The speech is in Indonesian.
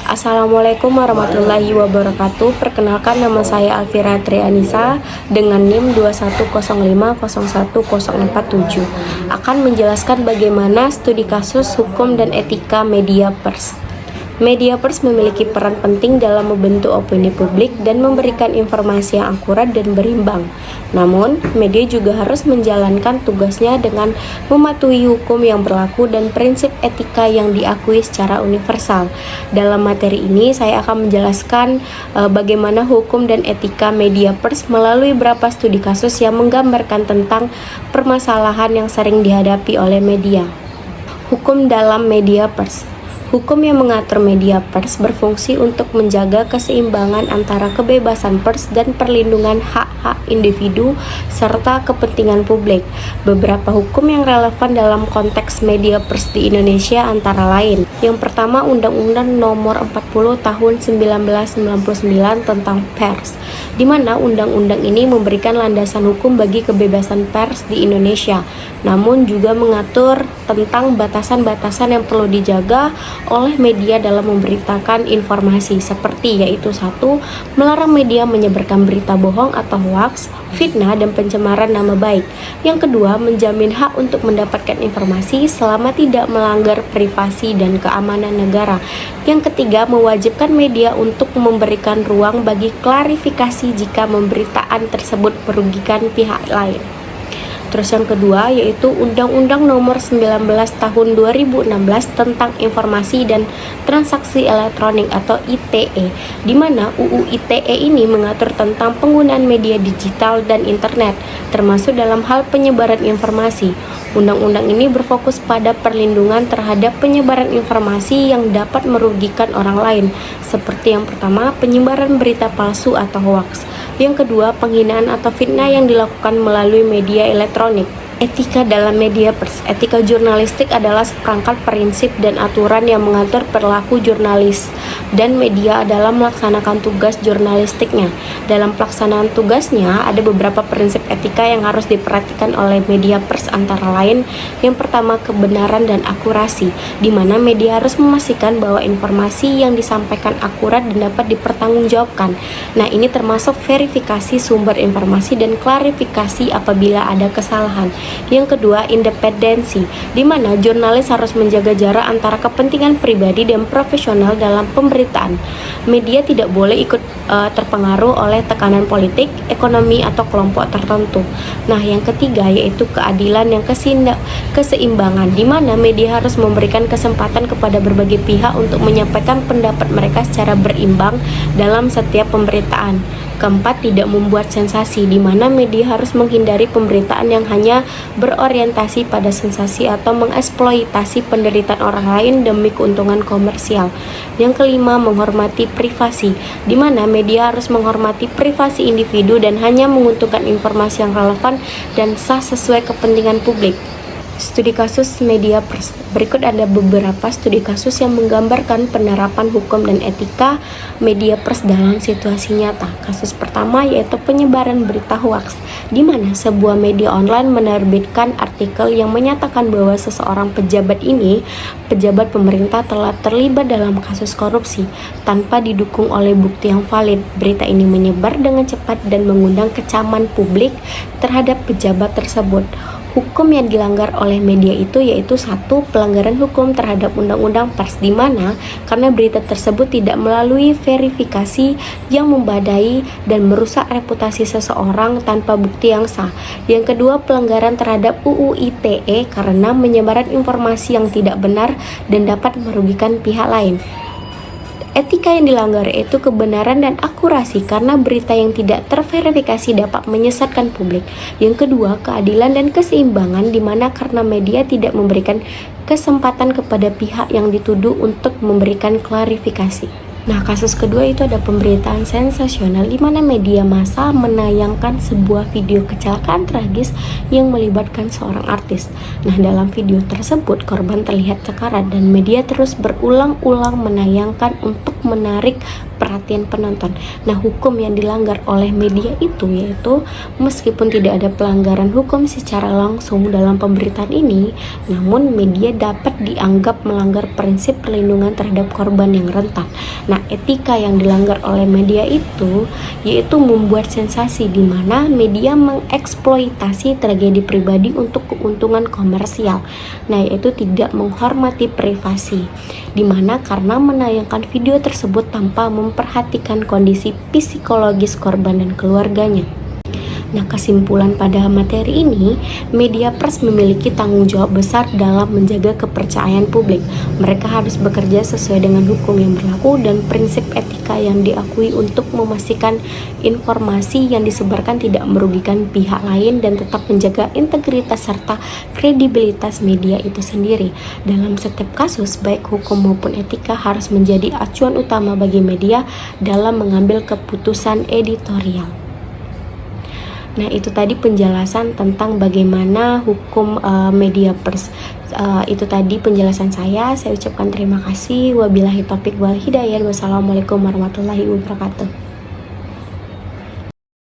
Assalamualaikum warahmatullahi wabarakatuh. Perkenalkan, nama saya Alfira Trianisa dengan NIM 2105011047. Akan menjelaskan bagaimana studi kasus hukum dan etika media pers. Media pers memiliki peran penting dalam membentuk opini publik dan memberikan informasi yang akurat dan berimbang. Namun, media juga harus menjalankan tugasnya dengan mematuhi hukum yang berlaku dan prinsip etika yang diakui secara universal. Dalam materi ini, saya akan menjelaskan bagaimana hukum dan etika media pers melalui beberapa studi kasus yang menggambarkan tentang permasalahan yang sering dihadapi oleh media. Hukum dalam media pers. Hukum yang mengatur media pers berfungsi untuk menjaga keseimbangan antara kebebasan pers dan perlindungan hak-hak individu serta kepentingan publik. Beberapa hukum yang relevan dalam konteks media pers di Indonesia antara lain: yang pertama, Undang-Undang Nomor 40 Tahun 1999 tentang Pers, di mana undang-undang ini memberikan landasan hukum bagi kebebasan pers di Indonesia, namun juga mengatur tentang batasan-batasan yang perlu dijaga oleh media dalam memberitakan informasi, seperti yaitu 1. Melarang media menyebarkan berita bohong atau hoaks, fitnah, dan pencemaran nama baik. Yang kedua, menjamin hak untuk mendapatkan informasi selama tidak melanggar privasi dan keamanan negara. Yang ketiga, mewajibkan media untuk memberikan ruang bagi klarifikasi jika pemberitaan tersebut merugikan pihak lain. Terus yang kedua yaitu Undang-Undang Nomor 19 Tahun 2016 tentang Informasi dan Transaksi Elektronik atau ITE, di mana UU ITE ini mengatur tentang penggunaan media digital dan internet, termasuk dalam hal penyebaran informasi. Undang-undang ini berfokus pada perlindungan terhadap penyebaran informasi yang dapat merugikan orang lain, seperti yang pertama, penyebaran berita palsu atau hoaks. Yang kedua, penghinaan atau fitnah yang dilakukan melalui media elektronik. Etika dalam media pers. Etika jurnalistik adalah seperangkat prinsip dan aturan yang mengatur perilaku jurnalis dan media dalam melaksanakan tugas jurnalistiknya. Dalam pelaksanaan tugasnya, ada beberapa prinsip etika yang harus diperhatikan oleh media pers, antara lain: yang pertama, kebenaran dan akurasi, di mana media harus memastikan bahwa informasi yang disampaikan akurat dan dapat dipertanggungjawabkan. Nah, ini termasuk verifikasi sumber informasi dan klarifikasi apabila ada kesalahan. Yang kedua, independensi, di mana jurnalis harus menjaga jarak antara kepentingan pribadi dan profesional dalam pemberitaan. Media tidak boleh ikut terpengaruh oleh tekanan politik, ekonomi, atau kelompok tertentu. Nah, yang ketiga yaitu keadilan yang keseimbangan, di mana media harus memberikan kesempatan kepada berbagai pihak untuk menyampaikan pendapat mereka secara berimbang dalam setiap pemberitaan. Keempat, tidak membuat sensasi, di mana media harus menghindari pemberitaan yang hanya berorientasi pada sensasi atau mengeksploitasi penderitaan orang lain demi keuntungan komersial. Yang kelima, menghormati privasi, di mana media harus menghormati privasi individu dan hanya menguntungkan informasi yang relevan dan sah sesuai kepentingan publik. Studi kasus media pers. Berikut ada beberapa studi kasus yang menggambarkan penerapan hukum dan etika media pers dalam situasi nyata. Kasus pertama yaitu penyebaran berita hoaks, di mana sebuah media online menerbitkan artikel yang menyatakan bahwa seseorang pejabat pemerintah telah terlibat dalam kasus korupsi tanpa didukung oleh bukti yang valid. Berita ini menyebar dengan cepat dan mengundang kecaman publik terhadap pejabat tersebut. Hukum yang dilanggar oleh media itu yaitu 1. Pelanggaran hukum terhadap undang-undang pers, di mana karena berita tersebut tidak melalui verifikasi yang membadai dan merusak reputasi seseorang tanpa bukti yang sah. Yang kedua, pelanggaran terhadap UU ITE karena menyebaran informasi yang tidak benar dan dapat merugikan pihak lain. Etika yang dilanggar yaitu kebenaran dan akurasi, karena berita yang tidak terverifikasi dapat menyesatkan publik. Yang kedua, keadilan dan keseimbangan, di mana karena media tidak memberikan kesempatan kepada pihak yang dituduh untuk memberikan klarifikasi. Nah, kasus kedua itu ada pemberitaan sensasional, di mana media massa menayangkan sebuah video kecelakaan tragis yang melibatkan seorang artis. Nah, dalam video tersebut korban terlihat sekarat dan media terus berulang-ulang menayangkan untuk untuk menarik perhatian penonton. Nah, hukum yang dilanggar oleh media itu yaitu meskipun tidak ada pelanggaran hukum secara langsung dalam pemberitaan ini, namun media dapat dianggap melanggar prinsip perlindungan terhadap korban yang rentan. Nah, etika yang dilanggar oleh media itu yaitu membuat sensasi di mana media mengeksploitasi tragedi pribadi untuk keuntungan komersial. Nah, yaitu tidak menghormati privasi, di mana karena menayangkan video tersebut tanpa memperhatikan kondisi psikologis korban dan keluarganya. Nah, kesimpulan pada materi ini, media pers memiliki tanggung jawab besar dalam menjaga kepercayaan publik. Mereka harus bekerja sesuai dengan hukum yang berlaku dan prinsip etika yang diakui untuk memastikan informasi yang disebarkan tidak merugikan pihak lain dan tetap menjaga integritas serta kredibilitas media itu sendiri. Dalam setiap kasus, baik hukum maupun etika harus menjadi acuan utama bagi media dalam mengambil keputusan editorial. Nah, itu tadi penjelasan tentang bagaimana hukum media pers. Itu tadi penjelasan saya ucapkan terima kasih. Wabillahi taufiq wal hidayah. Wassalamualaikum warahmatullahi wabarakatuh.